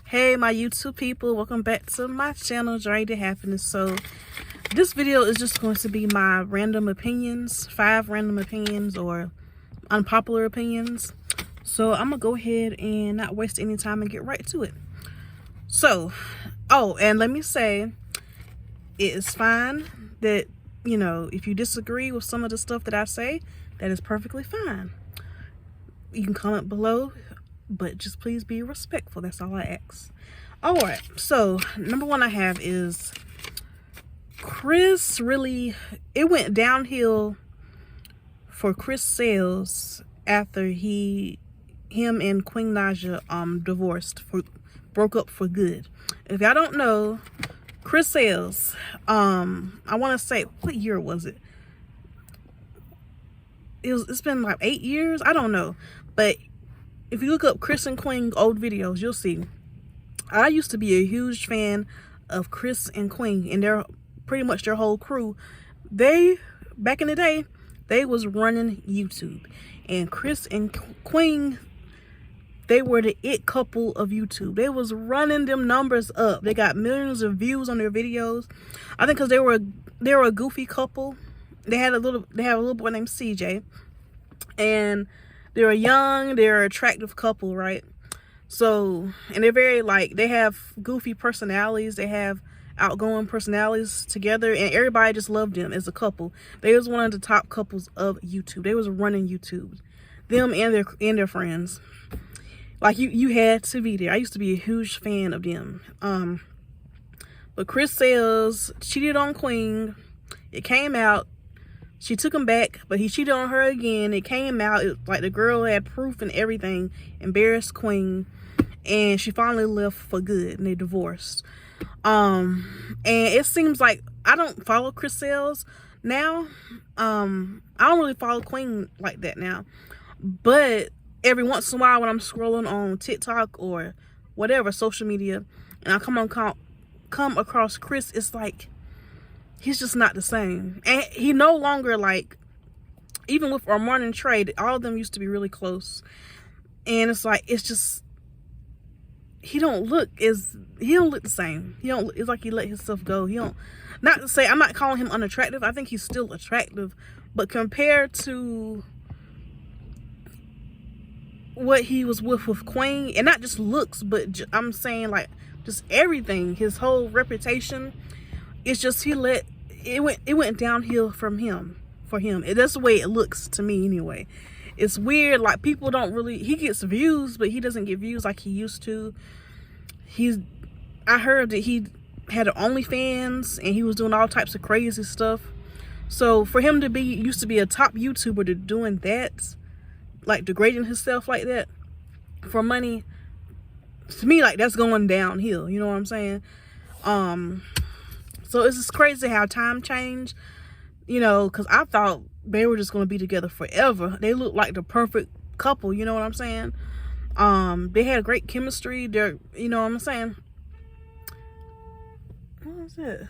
Hey my YouTube people, welcome back to my channel, Journey to Happiness. So this video is just going to be my random opinions, 5 random opinions or unpopular opinions. So I'm gonna go ahead and not waste any time and get right to it. So, and let me say, it is fine that, you know, if you disagree with some of the stuff that I say, that is perfectly fine. You can comment below, but just please be respectful. That's all I ask. All right, so number one I have is Chris. Really, it went downhill for Chris sales after him and Queen Naja broke up for good. If y'all don't know, Chris sales, I want to say, what year was it? It's been like 8 years, I don't know, but if you look up Chris and Queen old videos, you'll see. I used to be a huge fan of Chris and Queen and pretty much their whole crew. Back in the day, they was running YouTube. And Chris and Queen, they were the it couple of YouTube. They was running them numbers up. They got millions of views on their videos. I think because they were a goofy couple. They have a little boy named CJ. And they're a young, they're an attractive couple, right? So, and they're very, like, they have goofy personalities. They have outgoing personalities together, and everybody just loved them as a couple. They was one of the top couples of YouTube. They was running YouTube. Them and their friends. Like, you had to be there. I used to be a huge fan of them. But Chris Sales cheated on Queen. It came out. She took him back, but he cheated on her again. It came out, like the girl had proof and everything, embarrassed Queen, and she finally left for good, and they divorced. And it seems like I don't follow Chris Sales now. I don't really follow Queen like that now, but every once in a while when I'm scrolling on TikTok or whatever social media, and I come across Chris, it's like, he's just not the same. And he no longer, like, even with Omar and Trey, all of them used to be really close. And it's like, it's just, he don't look the same. It's like he let himself go. Not to say, I'm not calling him unattractive. I think he's still attractive. But compared to what he was with Queen, and not just looks, but I'm saying, like, just everything, his whole reputation, it's just it went downhill for him. That's the way it looks to me anyway. It's weird, like, people don't really, he gets views, but he doesn't get views like he used to. I heard that he had an OnlyFans and he was doing all types of crazy stuff. So for him to used to be a top YouTuber, to doing that, like degrading himself like that for money, to me, like, that's going downhill, you know what I'm saying? So it's just crazy how time changed, you know, because I thought they were just going to be together forever. They looked like the perfect couple, you know what I'm saying? They had great chemistry. You know what I'm saying? What was it?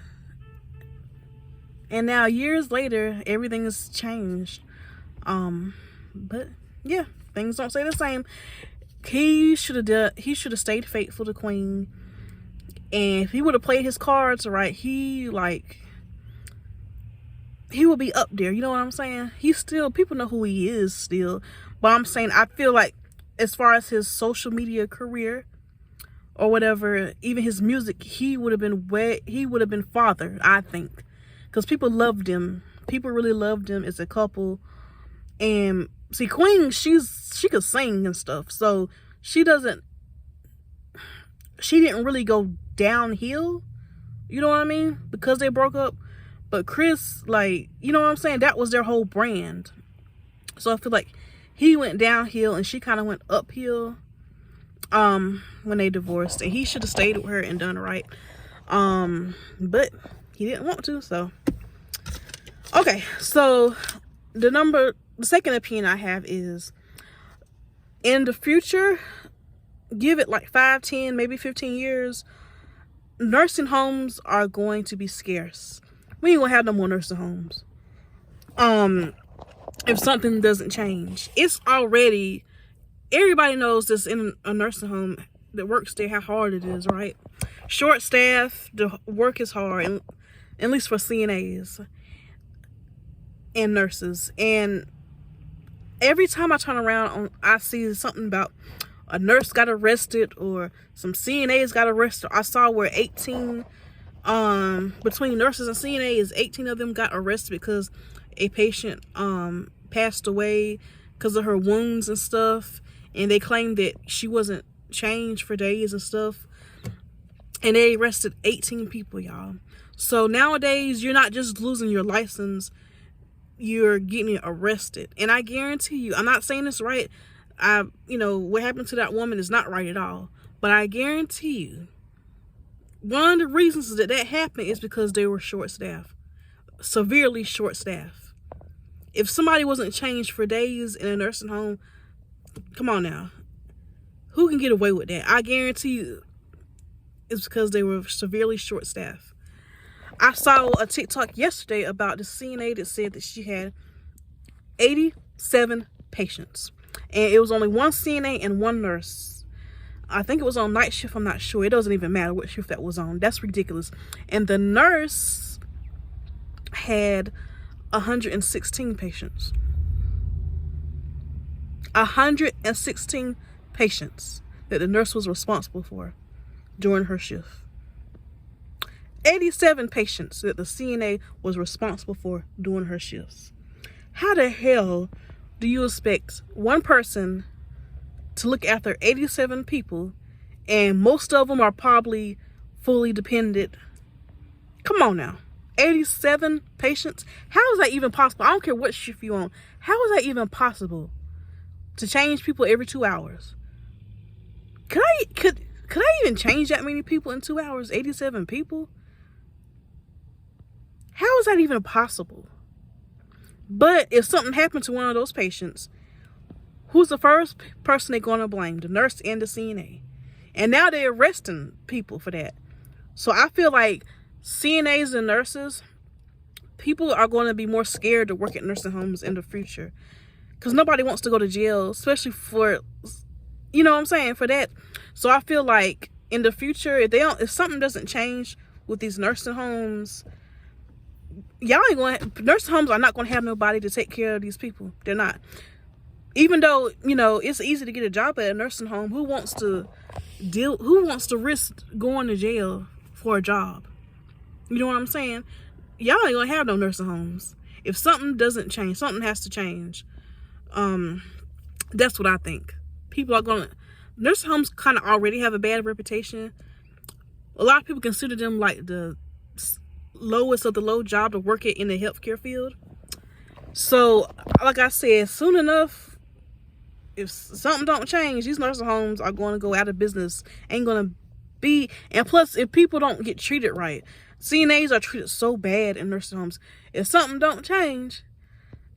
And now, years later, everything has changed. But yeah, things don't stay the same. He should have stayed faithful to Queen. And if he would have played his cards right, he would be up there. You know what I'm saying? People know who he is still. But I'm saying, I feel like as far as his social media career or whatever, even his music, he would have been farther, I think. Because people loved him. People really loved him as a couple. And see, Queen, she could sing and stuff. So she didn't really go downhill, you know what I mean, because they broke up. But Chris, like, you know what I'm saying, that was their whole brand. So I feel like he went downhill and she kind of went uphill when they divorced, and he should have stayed with her and done right, but he didn't want to. So okay, so the second opinion I have is, in the future, give it like 5, 10, maybe 15 years, nursing homes are going to be scarce. We ain't gonna have no more nursing homes. If something doesn't change. It's already, everybody knows this in a nursing home, that works there how hard it is, right? Short staff, the work is hard, and at least for CNAs and nurses. And every time I turn around, I see something about a nurse got arrested or some CNAs got arrested. I saw where 18, between nurses and CNAs, 18 of them got arrested because a patient passed away because of her wounds and stuff. And they claimed that she wasn't changed for days and stuff. And they arrested 18 people, y'all. So nowadays, you're not just losing your license, you're getting arrested. And I guarantee you, I'm not saying this right. What happened to that woman is not right at all. But I guarantee you, one of the reasons that happened is because they were short-staffed. Severely short-staffed. If somebody wasn't changed for days in a nursing home, come on now. Who can get away with that? I guarantee you it's because they were severely short-staffed. I saw a TikTok yesterday about the CNA that said that she had 87 patients. And it was only one CNA and one nurse. I think it was on night shift. I'm not sure. It doesn't even matter what shift that was on. That's ridiculous. And the nurse had 116 patients. 116 patients that the nurse was responsible for during her shift. 87 patients that the CNA was responsible for during her shifts. How the hell do you expect one person to look after 87 people, and most of them are probably fully dependent? Come on now. 87 patients? How is that even possible? I don't care what shift you're on. How is that even possible to change people every 2 hours? Could I even change that many people in 2 hours? 87 people? How is that even possible? But if something happened to one of those patients, who's the first person they're going to blame? The nurse and the CNA. And now they're arresting people for that. So I feel like CNAs and nurses, people are going to be more scared to work at nursing homes in the future. Because nobody wants to go to jail, especially for, you know what I'm saying, for that. So I feel like in the future, if something doesn't change with these nursing homes, nursing homes are not going to have nobody to take care of these people. They're not. Even though, it's easy to get a job at a nursing home, who wants to risk going to jail for a job? You know what I'm saying? Y'all ain't going to have no nursing homes. If something doesn't change, something has to change. That's what I think. Nursing homes kind of already have a bad reputation. A lot of people consider them like the lowest of the low job to work at in the healthcare field. So, like I said, soon enough, if something don't change, these nursing homes are going to go out of business. And plus, if people don't get treated right, CNAs are treated so bad in nursing homes. If something don't change,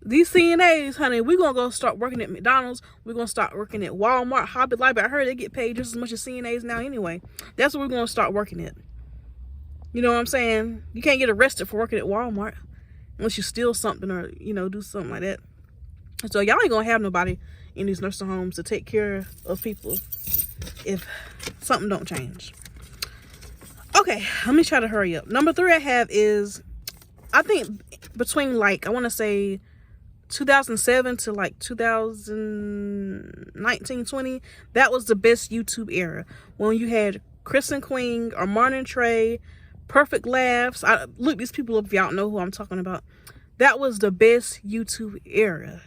these CNAs, honey, we're going to go start working at McDonald's. We're going to start working at Walmart, Hobby Lobby. I heard they get paid just as much as CNAs now anyway. That's what we're going to start working at. You know what I'm saying? You can't get arrested for working at Walmart unless you steal something or, do something like that. So y'all ain't going to have nobody in these nursing homes to take care of people if something don't change. Okay, let me try to hurry up. Number 3 I have is, I think between I want to say 2007 to 2019-20, that was the best YouTube era. When you had Chris and Queen, Omar and Trey, Perfect Laughs. Look these people up if y'all don't know who I'm talking about. That was the best YouTube era.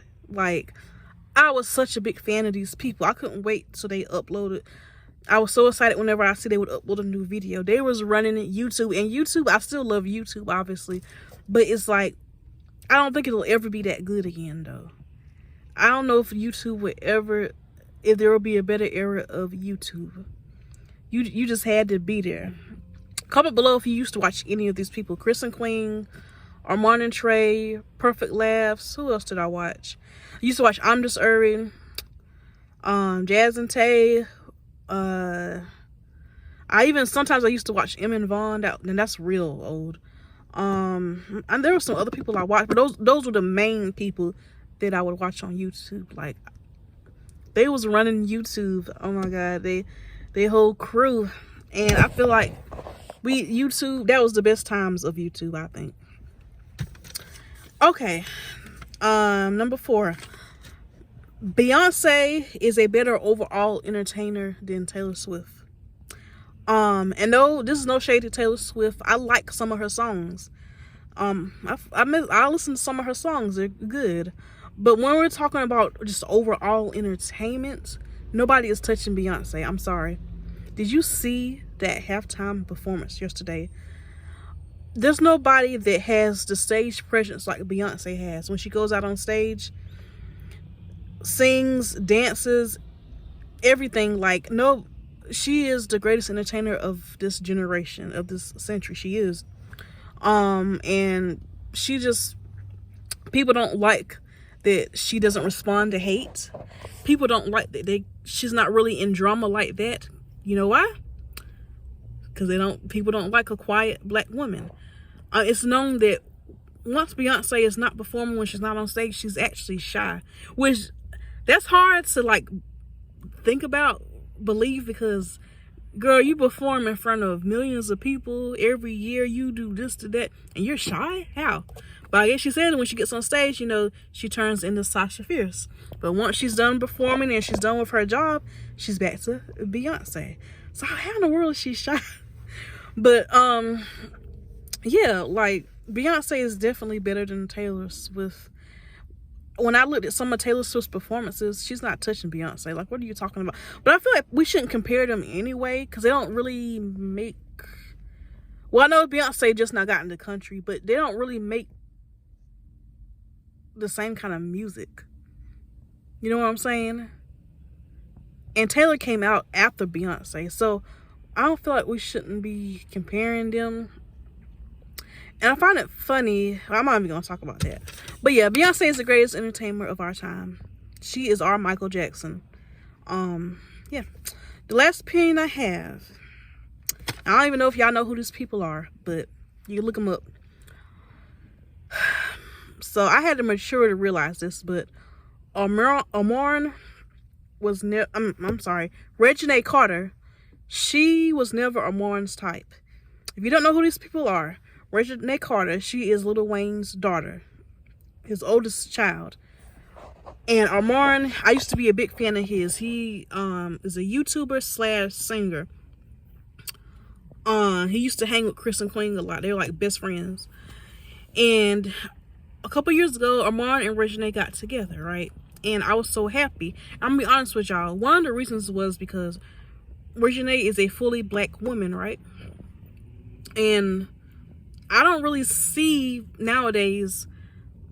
I was such a big fan of these people. I couldn't wait till they uploaded. I was so excited whenever I see they would upload a new video. They was running YouTube. And YouTube, I still love YouTube, obviously. But it's I don't think it'll ever be that good again, though. I don't know if YouTube if there will be a better era of YouTube. You just had to be there. Comment below if you used to watch any of these people. Chris and Queen, Armand and Trey, Perfect Laughs. Who else did I watch? I used to watch I'm Just Uri, Jazz and Tay. Sometimes I used to watch Em and Vaughn. That's real old. And there were some other people I watched, but those were the main people that I would watch on YouTube. They was running YouTube. Oh my God, their whole crew. And I feel like YouTube, that was the best times of YouTube, I think. Okay. Number 4. Beyonce is a better overall entertainer than Taylor Swift. And no, this is no shade to Taylor Swift. I like some of her songs. I listen to some of her songs. They're good. But when we're talking about just overall entertainment, nobody is touching Beyonce. I'm sorry. Did you see that halftime performance yesterday? There's nobody that has the stage presence like Beyonce has. When she goes out on stage, sings, dances, everything. Like, no, she is the greatest entertainer of this generation, of this century. She is. And she just, people don't like that she doesn't respond to hate. People don't like that she's not really in drama like that. You know why? Because people don't like a quiet black woman. It's known that once Beyonce is not performing, when she's not on stage, she's actually shy. Which, that's hard to like think about, believe, because girl, you perform in front of millions of people every year. You do this to that, and you're shy? How? But I guess she said when she gets on stage, you know, she turns into Sasha Fierce. But once she's done performing and she's done with her job, she's back to Beyonce. So how in the world is she shy? But yeah, like Beyonce is definitely better than Taylor Swift. When I looked at some of Taylor Swift's performances, she's not touching Beyonce. Like, what are you talking about? But I feel like we shouldn't compare them anyway, because they don't really make... Well, I know Beyonce just now got into country, but they don't really make the same kind of music. You know what I'm saying? And Taylor came out after Beyonce, so I don't feel like we shouldn't be comparing them. And I find it funny. I'm not even going to talk about that. But yeah, Beyonce is the greatest entertainer of our time. She is our Michael Jackson. Yeah. The last opinion I have. I don't even know if y'all know who these people are, but you can look them up. So I had to mature to realize this, but Omar was never... I'm sorry. Reginae Carter. She was never Omar's type. If you don't know who these people are, Reginae Carter, she is Lil Wayne's daughter, his oldest child. And Omar, I used to be a big fan of his. He is a YouTuber / singer. He used to hang with Chris and Queen a lot. They were like best friends. And a couple years ago, Omar and Reginae got together, right? And I was so happy. I'm gonna be honest with y'all. One of the reasons was because Reginae is a fully black woman, right? And I don't really see nowadays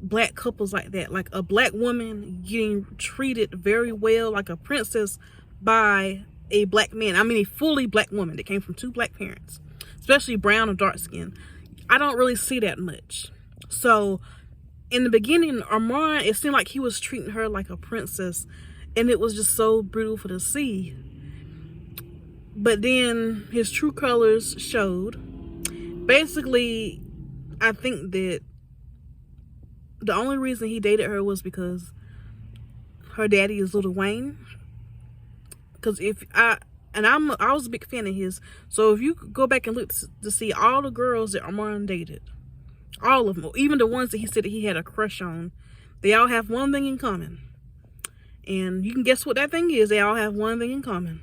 black couples like that. Like a black woman getting treated very well, like a princess, by a black man. I mean, a fully black woman that came from 2 black parents, especially brown or dark skin. I don't really see that much. So in the beginning, Omar, it seemed like he was treating her like a princess, and it was just so beautiful to see. But then his true colors showed. Basically, I think that the only reason he dated her was because her daddy is Lil Wayne. Because I was a big fan of his. So if you go back and look to see all the girls that Omar dated, all of them, even the ones that he said that he had a crush on, they all have one thing in common. And you can guess what that thing is. They all have one thing in common.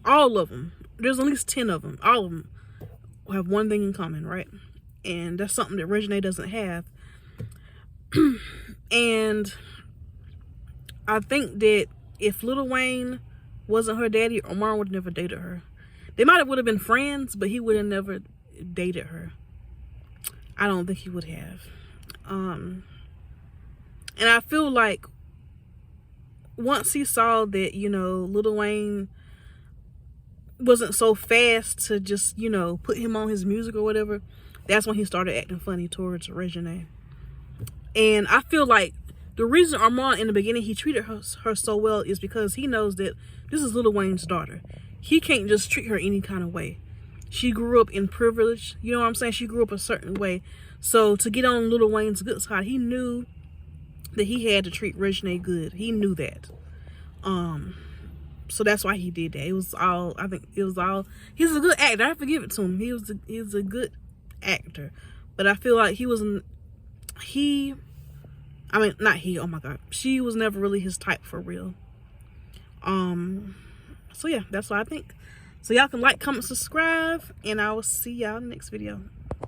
All of them. There's at least 10 of them. All of them have one thing in common, right? And that's something that Reginae doesn't have. And I think that if Lil Wayne wasn't her daddy, Omar would have never dated her. They would have been friends, but he would have never dated her. I don't think he would have. And I feel like once he saw that, you know, Lil Wayne wasn't so fast to just, you know, put him on his music or whatever, that's when he started acting funny towards Reginae. And I feel like the reason Omar in the beginning he treated her so well is because he knows that this is Lil Wayne's daughter. He can't just treat her any kind of way. She grew up in privilege, you know what I'm saying? She grew up a certain way. So to get on Lil Wayne's good side, he knew that he had to treat Reginae good. He knew that. So that's why he did that. It was all, I think it was all, he's a good actor. I have to give it to him. He was a good actor. But I feel like not he, oh my God. She was never really his type for real. So yeah, that's what I think. So y'all can like, comment, subscribe, and I will see y'all in the next video.